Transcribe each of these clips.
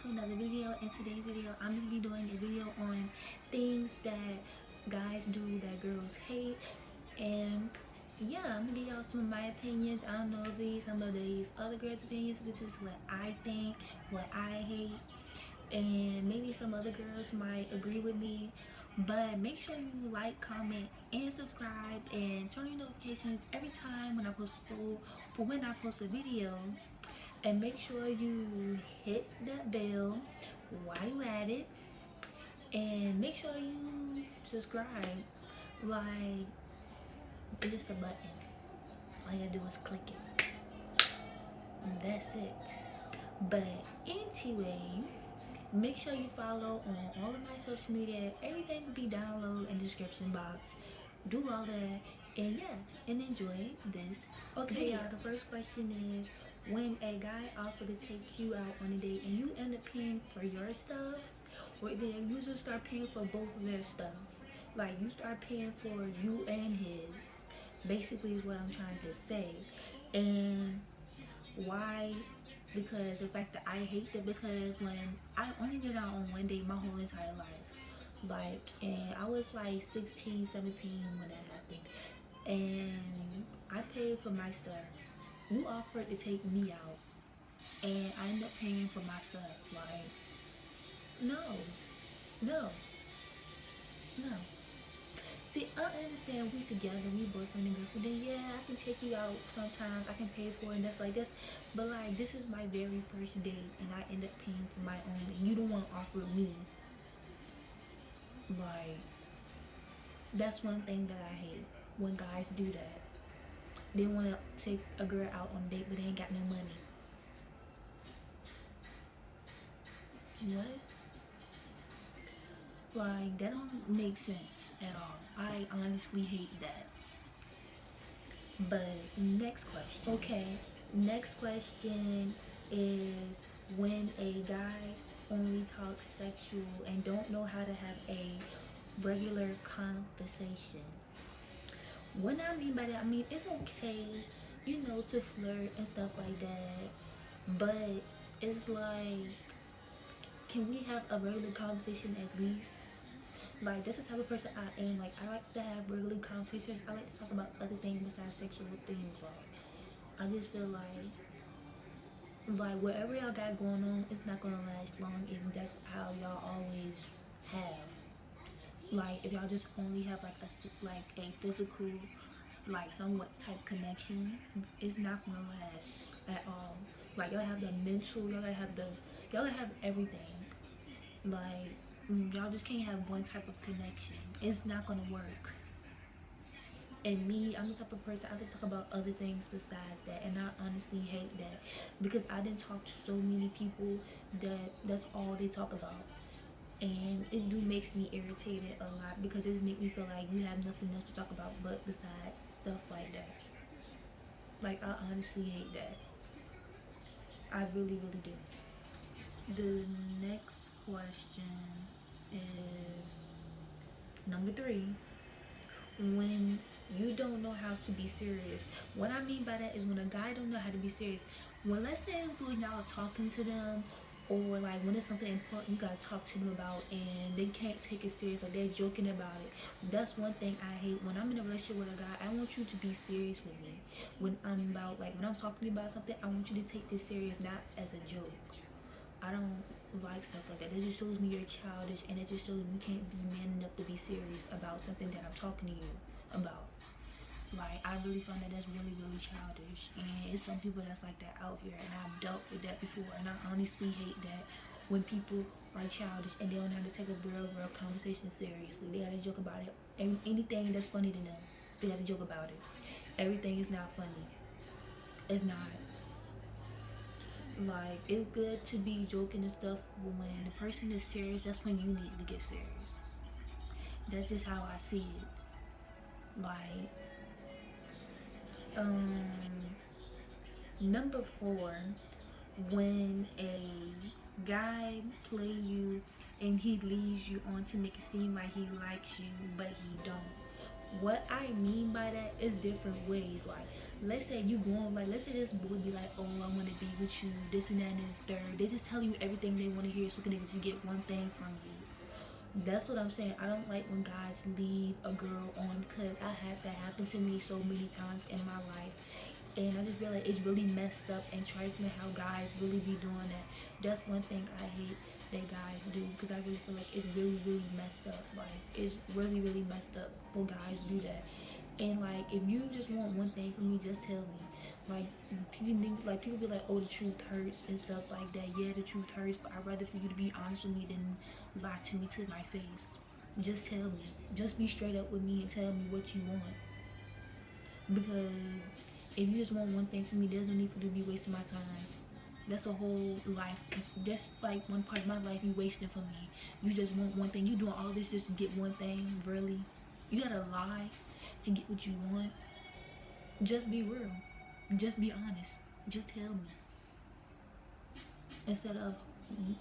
to another video. In today's video, I'm going to be doing a video on things that guys do that girls hate. And yeah, I'm going to give y'all some of my opinions. I don't know some of these other girls' opinions. This is what I think, what I hate. And maybe some other girls might agree with me. But make sure you like, comment, and subscribe, and turn on your notifications every time when I post a video. And make sure you hit that bell while you at it, and make sure you subscribe. Like, it's just a button. All you gotta do is click it. That's it. But anyway, make sure you follow on all of my social media. Everything will be down below in the description box. Do all that, and yeah, and enjoy this. Okay, y'all, the first question is, when a guy offer to take you out on a date and you end up paying for your stuff, or then you just start paying for both of their stuff, like you start paying for you and his, basically is what I'm trying to say. And why? Because the fact that I hate that, because when I only been out on one date my whole entire life, and I was like 16, 17 when that happened, and I paid for my stuff. You offered to take me out, and I ended up paying for my stuff. Like, no, no, no. See, I understand we together, we boyfriend and girlfriend. Then yeah, I can take you out sometimes. I can pay for it and stuff like this. But like, this is my very first date, and I end up paying for my own. And you don't want to offer me. Like, that's one thing that I hate when guys do that. They want to take a girl out on a date, but they ain't got no money. What? Like, that don't make sense at all. I honestly hate that. But next question. Okay, next question is, when a guy only talks sexual and don't know how to have a regular conversation. What I mean by that, I mean it's okay, to flirt and stuff like that, but it's like, can we have a regular conversation at least? Like, that's the type of person I am. Like, I like to have regular conversations. I like to talk about other things besides sexual things. Like, I just feel like whatever y'all got going on, it's not gonna last long if that's how y'all always have. Like, if y'all just only have like a physical, like somewhat type connection, it's not gonna last at all. Like, y'all have the mental, y'all gotta have everything. Like, y'all just can't have one type of connection. It's not gonna work. And me, I'm the type of person, I like to talk about other things besides that, and I honestly hate that, because I didn't talk to so many people that that's all they talk about. And it do makes me irritated a lot, because it just make me feel like you have nothing else to talk about but besides stuff like that. Like, I honestly hate that. I really, really do. The next question is number 3. When you don't know how to be serious. What I mean by that is when a guy don't know how to be serious. When, let's say, when y'all talking to them, or like when it's something important you gotta talk to them about, and they can't take it serious, like they're joking about it. That's one thing I hate. When I'm in a relationship with a guy, I want you to be serious with me. When I'm talking to you about something, I want you to take this serious, not as a joke. I don't like stuff like that. It just shows me you're childish, and it just shows me you can't be man enough to be serious about something that I'm talking to you about. Like, I really find that that's really, really childish, and it's some people that's like that out here, and I've dealt with that before. And I honestly hate that when people are childish and they don't know how to take a real conversation seriously. They gotta joke about it, and anything that's funny to them, they gotta joke about it. Everything is not funny. It's not. Like, it's good to be joking and stuff, but when the person is serious, that's when you need to get serious. That's just how I see it. Like, number 4, when a guy play you and he leads you on to make it seem like he likes you, but he don't. What I mean by that is different ways. Like, let's say you going, like, let's say this boy be like, oh, I want to be with you, this and that and the third. They just tell you everything they want to hear so they can just get one thing from you. That's what I'm saying. I don't like when guys lead a girl on, because I had that happen to me so many times in my life. And I just feel like it's really messed up and trifling how guys really be doing that. That's one thing I hate that guys do, because I really feel like it's really, really messed up. Like, it's really, really messed up for guys do that. And like, if you just want one thing from me, just tell me. Like, people think, like, people be like, oh, the truth hurts and stuff like that. Yeah, the truth hurts, but I'd rather for you to be honest with me than lie to me to my face. Just tell me. Just be straight up with me and tell me what you want. Because if you just want one thing from me, there's no need for you to be wasting my time. That's a whole life. That's like one part of my life you wasting for me. You just want one thing. You doing all this just to get one thing, really? You gotta lie to get what you want. Just be real. Just be honest. Just tell me. Instead of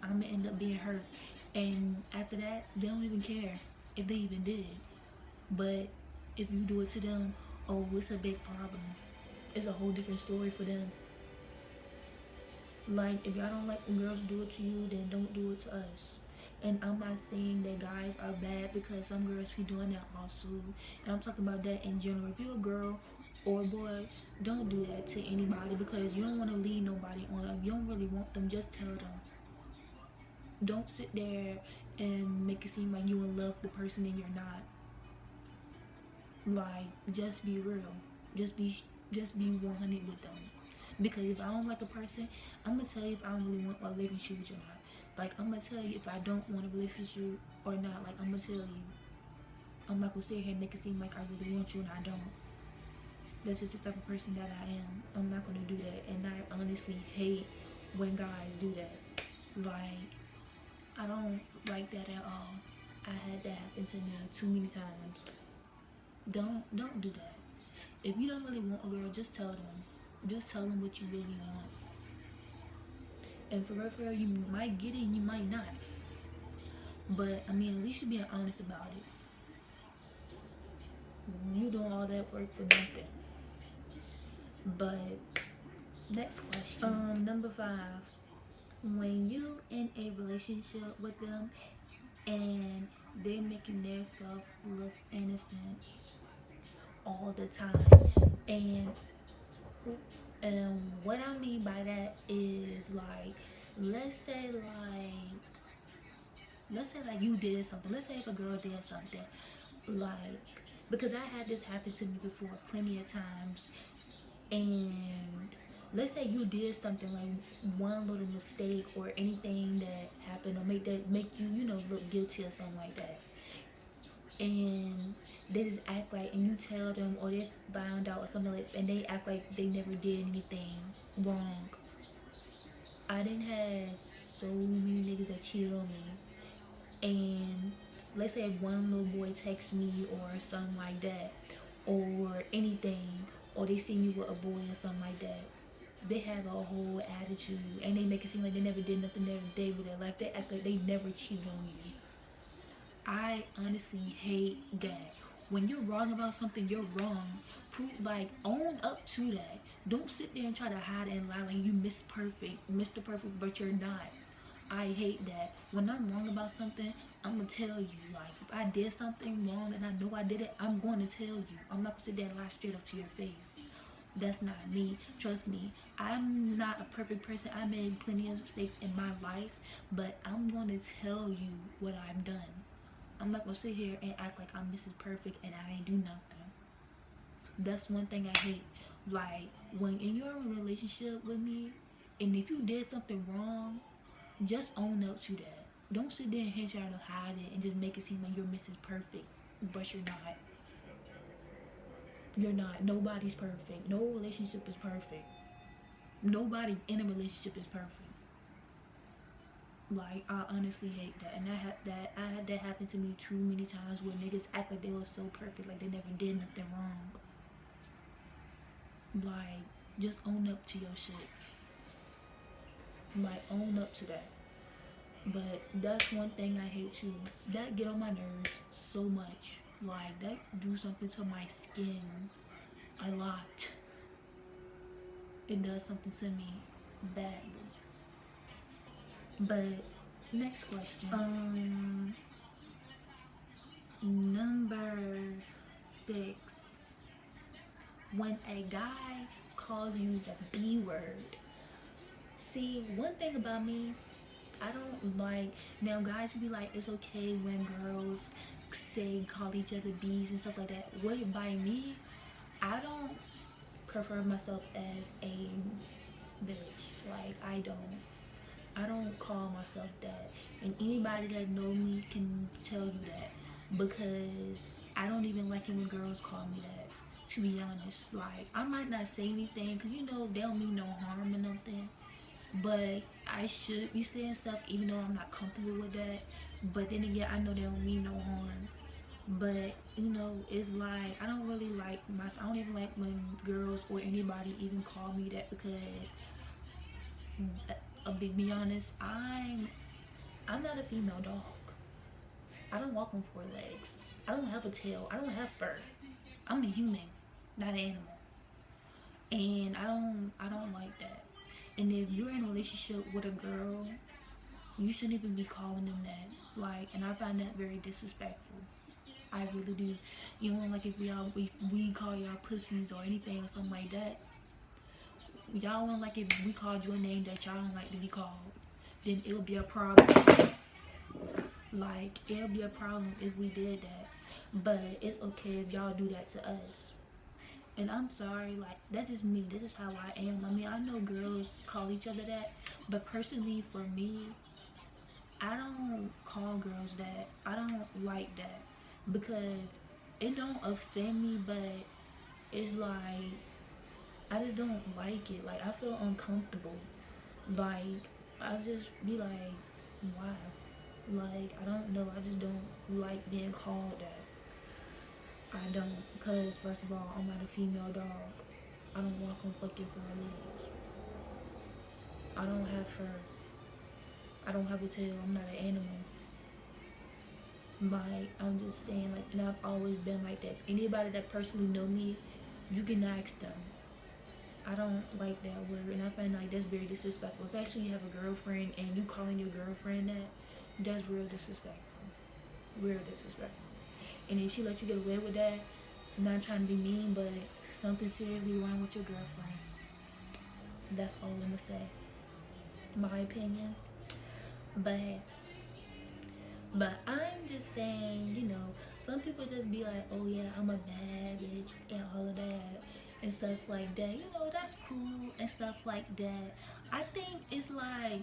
I'm gonna end up being hurt. And after that, they don't even care if they even did. But if you do it to them, oh, it's a big problem. It's a whole different story for them. Like, if y'all don't like when girls do it to you, then don't do it to us. And I'm not saying that guys are bad, because some girls be doing that also. And I'm talking about that in general. If you're a girl or a boy, don't do that to anybody, because you don't want to lead nobody on. If you don't really want them, just tell them. Don't sit there and make it seem like you in love with the person and you're not. Like, just be real. Just be 100 with them. Because if I don't like a person, I'm gonna tell you if I don't really want a relationship with you or not. Like, I'm gonna tell you if I don't want a relationship or not. Like, I'm gonna tell you. I'm not gonna sit here and make it seem like I really want you and I don't. That's just the type of person that I am. I'm not gonna do that. And I honestly hate when guys do that. Like, I don't like that at all. I had that happen to me too many times. Don't do that. If you don't really want a girl, just tell them. Just tell them what you really want. And for real, you might get it and you might not. But I mean, at least you're being honest about it. You doing all that work for nothing. But next question. Number 5. When you in a relationship with them and they're making their stuff look innocent all the time, and what I mean by that is, like, let's say like you did something. Let's say if a girl did something, like, because I had this happen to me before plenty of times. And let's say you did something, like one little mistake or anything that happened, or make you, look guilty or something like that. And they just act like, and you tell them, or they found out or something like, and they act like they never did anything wrong. I didn't have so many niggas that cheated on me. And let's say if one little boy texts me or something like that, or anything, or they see me with a boy or something like that, they have a whole attitude and they make it seem like they never did nothing every day with their life. They act like they never cheated on you. I honestly hate that. When you're wrong about something, you're wrong. Prove, like, own up to that. Don't sit there and try to hide and lie like you Mr. Perfect, but you're not. I hate that. When I'm wrong about something, I'm gonna tell you. Like, if I did something wrong and I know I did it, I'm going to tell you. I'm not gonna sit there and lie straight up to your face. That's not me. Trust me. I'm not a perfect person. I made plenty of mistakes in my life, but I'm going to tell you what I've done. I'm not gonna sit here and act like I'm Mrs. Perfect and I ain't do nothing. That's one thing I hate. Like, when you're in a relationship with me, and if you did something wrong, just own up to that. Don't sit there and try to hide it and just make it seem like you're Mrs. Perfect, but you're not. You're not. Nobody's perfect. No relationship is perfect. Nobody in a relationship is perfect. Like, I honestly hate that. And I had that happen to me too many times, where niggas act like they were so perfect, like they never did nothing wrong. Like, just own up to your shit. Like, own up to that. But that's one thing I hate too. That get on my nerves so much. Like, that do something to my skin a lot. It does something to me badly. But next question. Number 6. When a guy calls you the B word. See, one thing about me, I don't like, now guys be like, it's okay when girls call each other B's and stuff like that. What, by me, I don't prefer myself as a bitch. Like, I don't call myself that. And anybody that know me can tell you that. Because I don't even like it when girls call me that. To be honest, like, I might not say anything because you know they don't mean no harm or nothing. But I should be saying stuff even though I'm not comfortable with that. But then again, I know they don't mean no harm. But you know, it's like I don't really like myself. I don't even like when girls or anybody even call me that because I'll be honest, I'm not a female dog. I don't walk on 4 legs. I don't have a tail. I don't have fur. I'm a human, not an animal. And I don't like that. And if you're in a relationship with a girl, you shouldn't even be calling them that. Like, and I find that very disrespectful. I really do. You know, like if we call y'all pussies or anything or something like that. Y'all want like if we called you a name that y'all don't like to be called, then it'll be a problem. Like, it'll be a problem if we did that. But it's okay if y'all do that to us. And I'm sorry, like, that's just me. This is how I am. I mean, I know girls call each other that, but personally for me, I don't call girls that. I don't like that because it don't offend me, but it's like I just don't like it. Like, I feel uncomfortable. Like, I just be like, why? Like, I don't know. I just don't like being called that. I don't. Because, first of all, I'm not a female dog. I don't walk on fucking 4 legs. I don't have fur. I don't have a tail. I'm not an animal. Like, I'm just saying, like, and I've always been like that. Anybody that personally know me, you can ask them. I don't like that word, and I find like that's very disrespectful. If actually you have a girlfriend and you calling your girlfriend that, that's real disrespectful. Real disrespectful. And if she let you get away with that, I'm not trying to be mean, but something seriously wrong with your girlfriend. That's all I'm gonna say. My opinion. But I'm just saying, you know, some people just be like, oh yeah, I'm a bad bitch and all of that and stuff like that. You know, that's cool and stuff like that. I think it's like,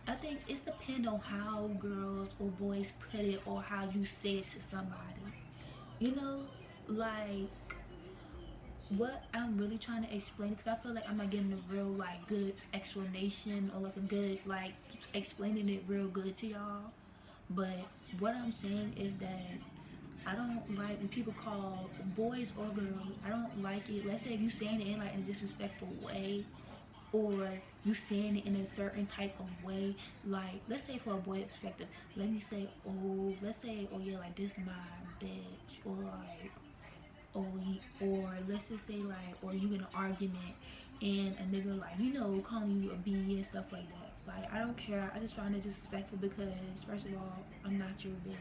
I think it's depend on how girls or boys put it or how you say it to somebody. You know, like what I'm really trying to explain, because I feel like I'm not getting a real like good explanation or like a good like explaining it real good to y'all. But what I'm saying is that I don't like when people call boys or girls. I don't like it. Let's say if you saying it in like in a disrespectful way, or you saying it in a certain type of way. Like, let's say for a boy perspective, let me say, oh, let's say, oh yeah, like this my bitch, or like, or let's just say like, or you in an argument and a nigga like, you know, calling you a B and stuff like that. Like, I don't care. I just find it disrespectful because first of all, I'm not your bitch.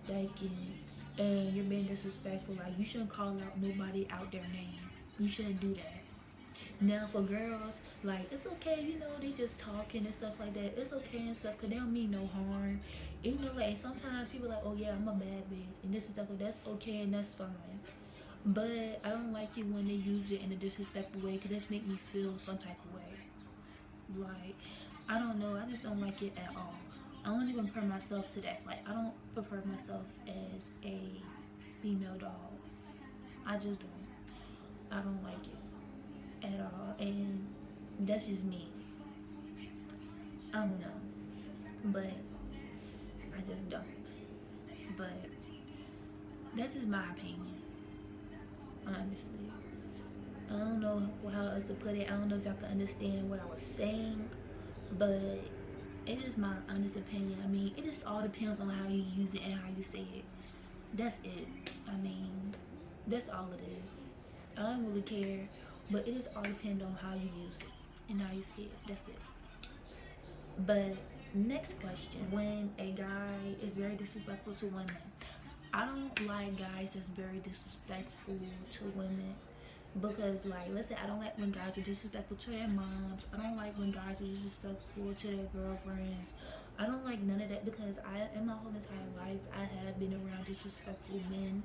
Second, and you're being disrespectful. Like, you shouldn't call out nobody out their name. You shouldn't do that. Now for girls, like it's okay, you know, they just talking and stuff like that. It's okay and stuff because they don't mean no harm. You know, like sometimes people like, oh yeah, I'm a bad bitch and this and stuff. That's okay and that's fine. But I don't like it when they use it in a disrespectful way because that's make me feel some type of way. Like, I don't know, I just don't like it at all. I don't even compare myself to that. Like, I don't prefer myself as a female dog. I just don't. I don't like it at all, and that's just me. I don't know, but I just don't. But that's just my opinion, honestly. I don't know how else to put it. I don't know if y'all can understand what I was saying, but it is my honest opinion. I mean, it just all depends on how you use it and how you say it. That's it. I mean, that's all it is. I don't really care, but it just all depends on how you use it and how you see it. That's it. But next question: when a guy is very disrespectful to women, I don't like guys that's very disrespectful to women because, like, let's say I don't like when guys are disrespectful to their moms. I don't like when guys are disrespectful to their girlfriends. I don't like none of that because in my whole entire life, I have been around disrespectful men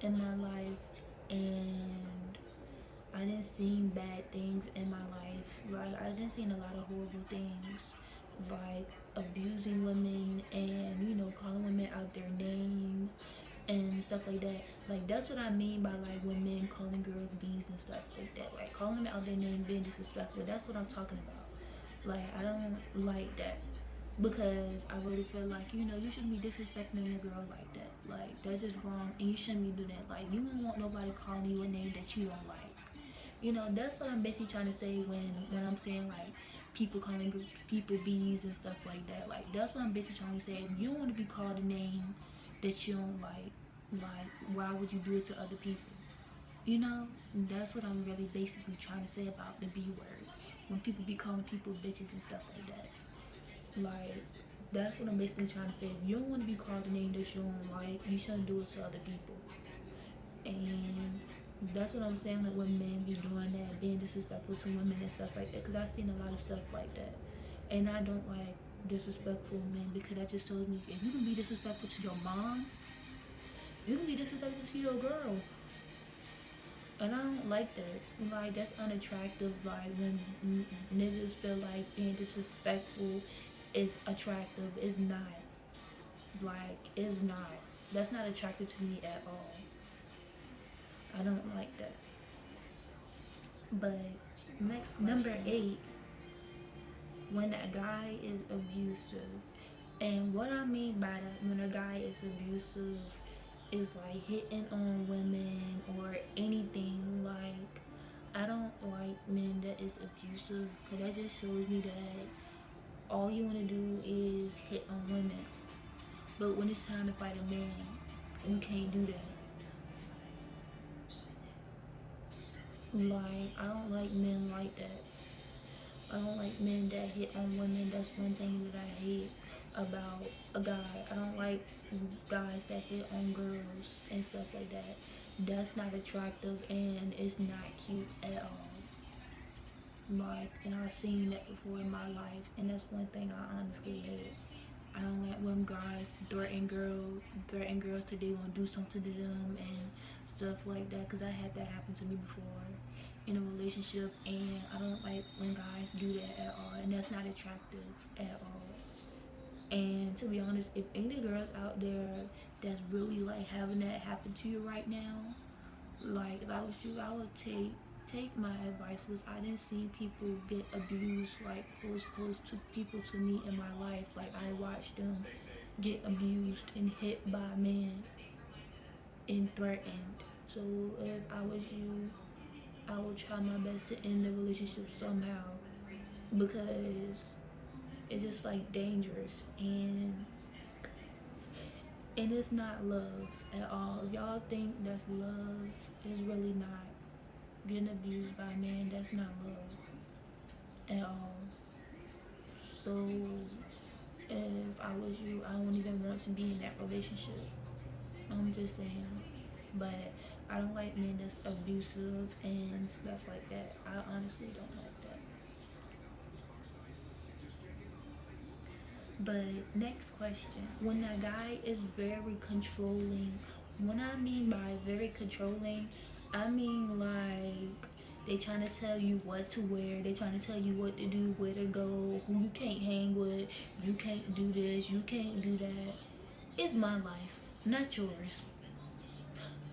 in my life, and I didn't see bad things in my life. Like, I didn't see a lot of horrible things, like abusing women and calling women out their name and stuff like that. Like, that's what I mean by like when men calling girls bees and stuff like that. Like calling them out their name, being disrespectful. That's what I'm talking about. Like, I don't like that because I really feel like you shouldn't be disrespecting a girl like that. Like, that's just wrong, and you shouldn't be doing that. Like, you don't want nobody calling you a name that you don't like. That's what I'm basically trying to say when I'm saying like people calling people bees and stuff like that. Like, that's what I'm basically trying to say. If you don't want to be called a name that you don't like, why would you do it to other people? That's what I'm really basically trying to say about the B word. When people be calling people bitches and stuff like that. Like, that's what I'm basically trying to say. If you don't want to be called a name that you don't like, you shouldn't do it to other people. And that's what I'm saying, like when men be doing that, being disrespectful to women and stuff like that. Because I've seen a lot of stuff like that. And I don't like disrespectful men because that just shows me if you can be disrespectful to your moms, you can be disrespectful to your girl. And I don't like that. Like, that's unattractive. Like, when niggas feel like being disrespectful is attractive. It's not. Like, it's not. That's not attractive to me at all. I don't like that. But next question. Number 8, when a guy is abusive. And what I mean by that, when a guy is abusive, is like hitting on women or anything. Like, I don't like men that is abusive because that just shows me that all you want to do is hit on women. But when it's time to fight a man, you can't do that. Like, I don't like men like that. I don't like men that hit on women. That's one thing that I hate about a guy. I don't like guys that hit on girls and stuff like that. That's not attractive and it's not cute at all. Like, and I've seen that before in my life, and that's one thing I honestly hate. I don't like when guys threaten girls that they gonna do something to them and stuff like that. Cause I had that happen to me before in a relationship, and I don't like when guys do that at all, and that's not attractive at all. And to be honest, if any girls out there that's really like having that happen to you right now, like, if I was you, I would take my advice because I didn't see people get abused like close to people to me in my life. Like, I watched them get abused and hit by men and threatened. So if I was you, I would try my best to end the relationship somehow because it's just like dangerous and it's not love at all. If y'all think that's love, it's really not. Getting abused by a man, that's not love at all. So if I was you, I don't even want to be in that relationship. I'm just saying. But I don't like men that's abusive and stuff like that. I honestly don't like that. But next question. When a guy is very controlling, what I mean by very controlling, I mean like they trying to tell you what to wear, they trying to tell you what to do, where to go, who you can't hang with, you can't do this, you can't do that. It's my life, not yours.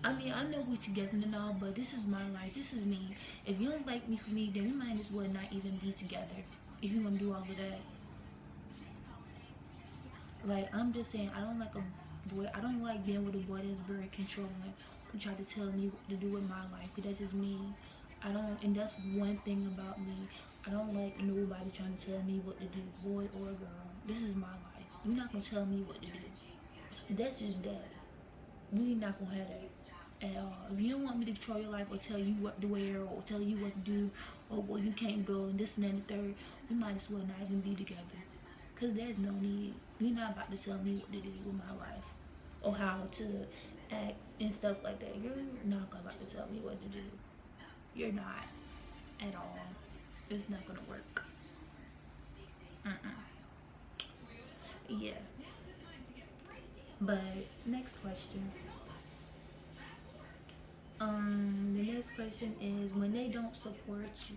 I mean, I know we're together and all, but this is my life. This is me. If you don't like me for me, then we might as well not even be together. If you want to do all of that. Like, I'm just saying, I don't like a boy. I don't like being with a boy that's very controlling, who try to tell me what to do with my life. Cause that's just me. I don't, and that's one thing about me. I don't like nobody trying to tell me what to do, boy or girl. This is my life. You're not gonna tell me what to do. That's just that. we not gonna have that at all. If you don't want me to control your life or tell you what to wear or tell you what to do or where you can't go and this and that and the third, we might as well not even be together. Cause there's no need. You're not about to tell me what to do with my life or how to act and stuff like that. You're not about to tell me what to do. You're not at all. It's not gonna work. Yeah. But next question. The next question is when they don't support you.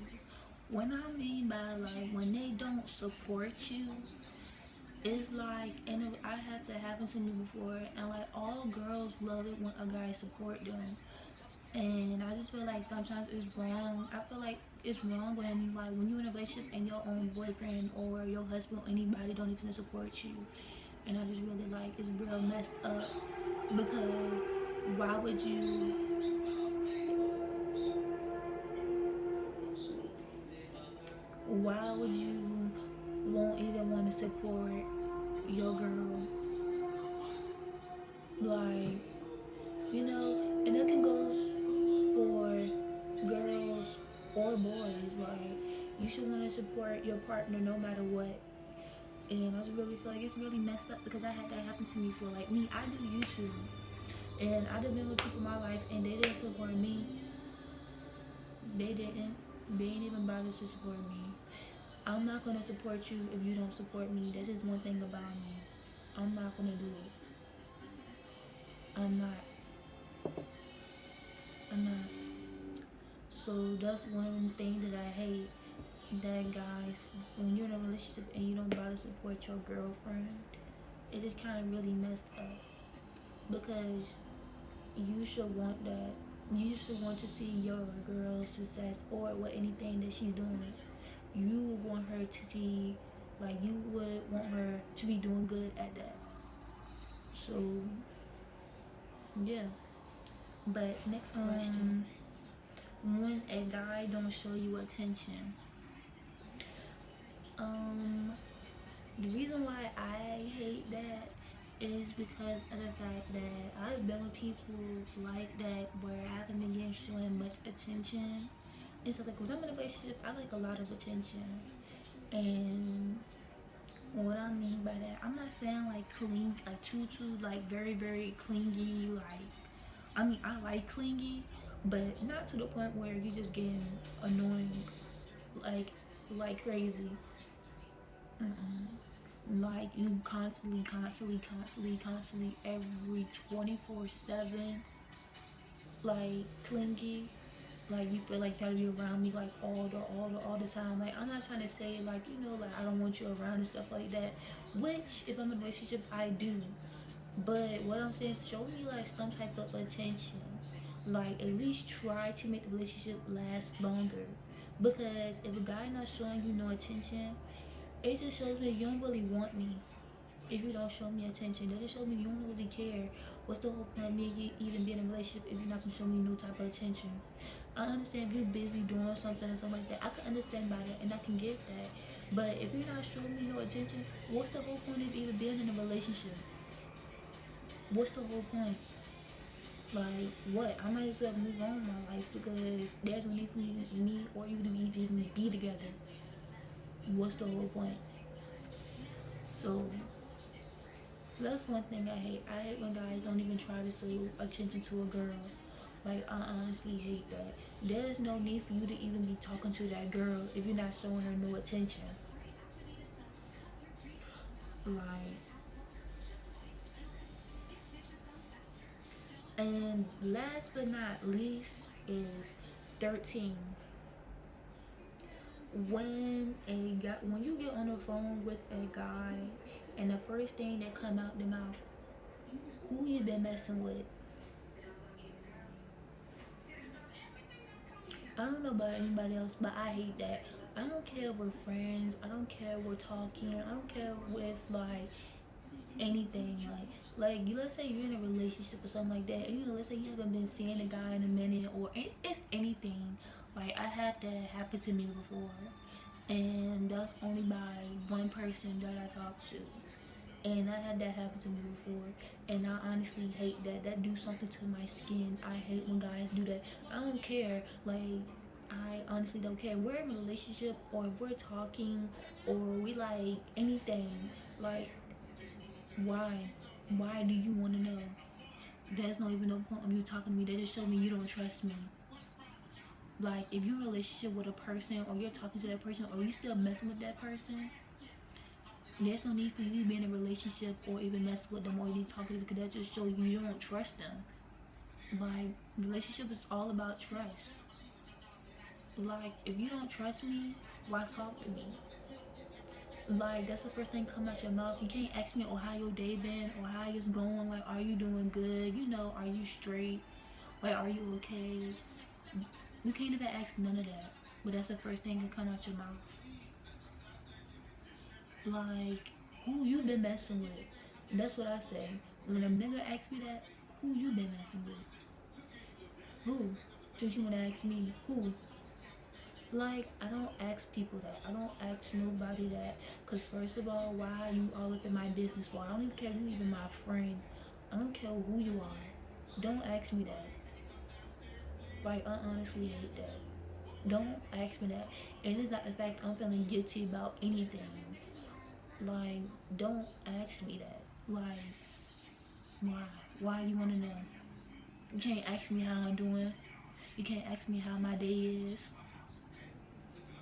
What I mean by like when they don't support you, it's like, and I had that happen to me before, and like all girls love it when a guy support them, and I just feel like sometimes it's wrong. I feel like it's wrong when you're in a relationship and your own boyfriend or your husband or anybody don't even support you, and I just really like it's real messed up because why would you why would you won't even want to support your girl, like, and that can go for girls or boys. Like, you should want to support your partner no matter what. And I just really feel like it's really messed up because I had that happen to me for like me. I do YouTube, and I've been with people in my life, and they didn't support me. They didn't. They ain't even bothered to support me. I'm not gonna support you if you don't support me. That's just one thing about me. I'm not gonna do it. I'm not. I'm not. So that's one thing that I hate. That guys, when you're in a relationship and you don't bother to support your girlfriend, it is kind of really messed up because you should want that. You should want to see your girl's success or what anything that she's doing. You would want her to see, like you would want her to be doing good at that. So yeah. But next question. When a guy don't show you attention. Um the reason why I hate that is because of the fact that I've been with people like that where I haven't been getting shown much attention. And so like when I'm in a relationship I like a lot of attention. And what I mean by that, I'm not saying like cling like too like very very clingy, like I mean I like clingy, but not to the point where you just getting annoying like crazy. Like you constantly every 24/7 like clingy, like you feel like you gotta be around me like all the time. Like I'm not trying to say like like I don't want you around and stuff like that, which if I'm in a relationship I do, but what I'm saying is show me like some type of attention, like at least try to make the relationship last longer, because if a guy not showing you no attention, it just shows me you don't really want me. If you don't show me attention, that just shows me you don't really care. What's the whole point of me even being in a relationship if you're not gonna show me no type of attention? I understand if you're busy doing something or something like that. I can understand by that and I can get that. But if you're not showing me no attention, what's the whole point of even being in a relationship? What's the whole point? Like what? I might as well move on in my life because there's no need for me or you to even be together. What's the whole point? So that's one thing I hate. I hate when guys don't even try to show attention to a girl. Like I honestly hate that. There's no need for you to even be talking to that girl if you're not showing her no attention. Like, and last but not least is 13. When you get on the phone with a guy and the first thing that come out the mouth, who you been messing with? I don't know about anybody else, but I hate that. I don't care if we're friends. I don't care if we're talking. I don't care if like anything. Like you. Let's say you're in a relationship or something like that. And, let's say you haven't been seeing a guy in a minute, or it's anything. Like I had that happen to me before, and that's only by one person that I talked to. and I had that happen to me before, and I honestly hate that. That do something to my skin. I hate when guys do that. I don't care. Like, I honestly don't care. We're in a relationship, or if we're talking, or we like anything. Like, why? Why do you want to know? There's no even no point of you talking to me. That just show me you don't trust me. Like, if you're in a relationship with a person, or you're talking to that person, or you still messing with that person, there's no need for you to be in a relationship or even mess with them or even talking to them, because that just shows you don't trust them. Like, relationship is all about trust. Like, if you don't trust me, why talk to me? Like, that's the first thing come out your mouth. You can't ask me, oh, how your day been, or how it's going. Like, are you doing good? You know, are you straight? Like, are you okay? You can't even ask none of that. But that's the first thing that come out your mouth. Like, who you been messing with? That's what I say. When a nigga asks me that, who you been messing with? Who? Since you wanna ask me, who? Like, I don't ask people that. I don't ask nobody that. Cause first of all, why are you all up in my business? Why? I don't even care if you even my friend. I don't care who you are. Don't ask me that. Like, I honestly hate that. Don't ask me that. And it's not the fact I'm feeling guilty about anything. Like, don't ask me that. Like, why? Why you wanna know? You can't ask me how I'm doing. You can't ask me how my day is.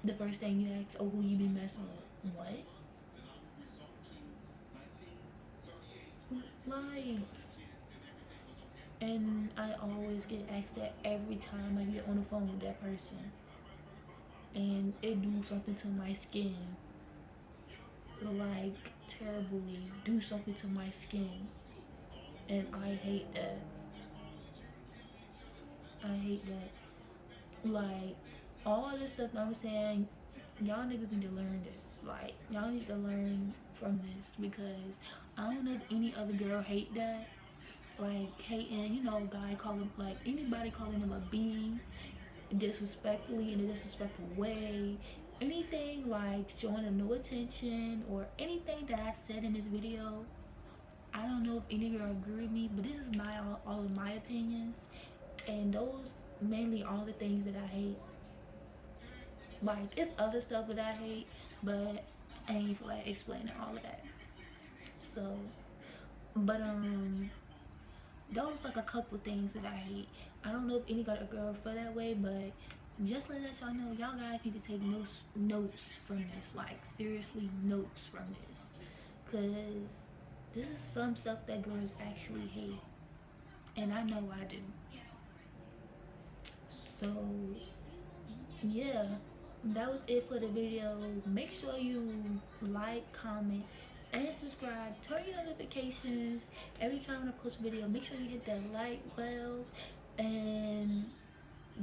The first thing you ask, oh, who you be messing with? What? Like, and I always get asked that every time I get on the phone with that person. And it do something to my skin. Like, terribly do something to my skin. And I hate that. I hate that. Like, all this stuff I'm saying, y'all niggas need to learn this. Like, y'all need to learn from this, because I don't know if any other girl hate that. Like, hating, you know, a guy calling, like, anybody calling him a B disrespectfully, in a disrespectful way. Anything like showing him no attention, or anything that I said in this video. I don't know if any girl agree with me, but this is all of my opinions, and those mainly all the things that I hate. Like, it's other stuff that I hate, but I ain't feel like explaining all of that. So, but those like a couple things that I hate. I don't know if any got a girl feel that way, but just let y'all know, y'all guys need to take notes from this. Like, seriously, notes from this, cause this is some stuff that girls actually hate, and I know I do. So yeah, that was it for the video. Make sure you like, comment, and subscribe. Turn your notifications every time I post a video. Make sure you hit that like bell and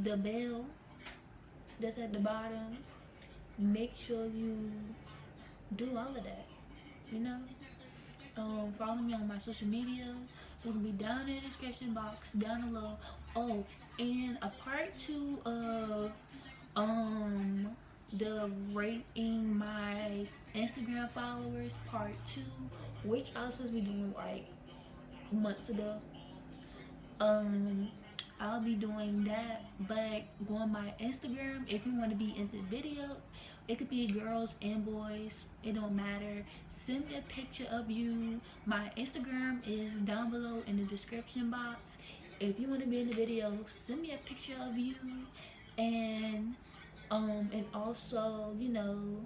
the bell that's at the bottom. Make sure you do all of that, you know. Follow me on my social media. It will be down in the description box down below. Oh, and a part 2 of the rating my Instagram followers part 2, which I was supposed to be doing like months ago. I'll be doing that, but go on my Instagram if you want to be into the video. It could be girls and boys, it don't matter. Send me a picture of you. My Instagram is down below in the description box. If you want to be in the video, send me a picture of you, and also, you know,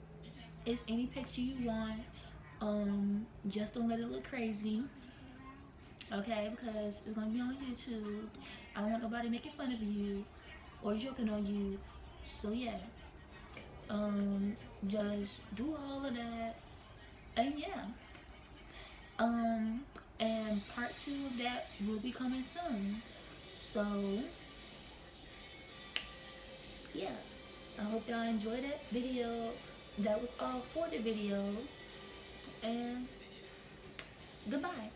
it's any picture you want. Just don't let it look crazy, okay? Because it's gonna be on YouTube. I don't want nobody making fun of you or joking on you. So yeah, just do all of that, and yeah, and part 2 of that will be coming soon. So yeah, I hope y'all enjoyed that video. That was all for the video, and goodbye.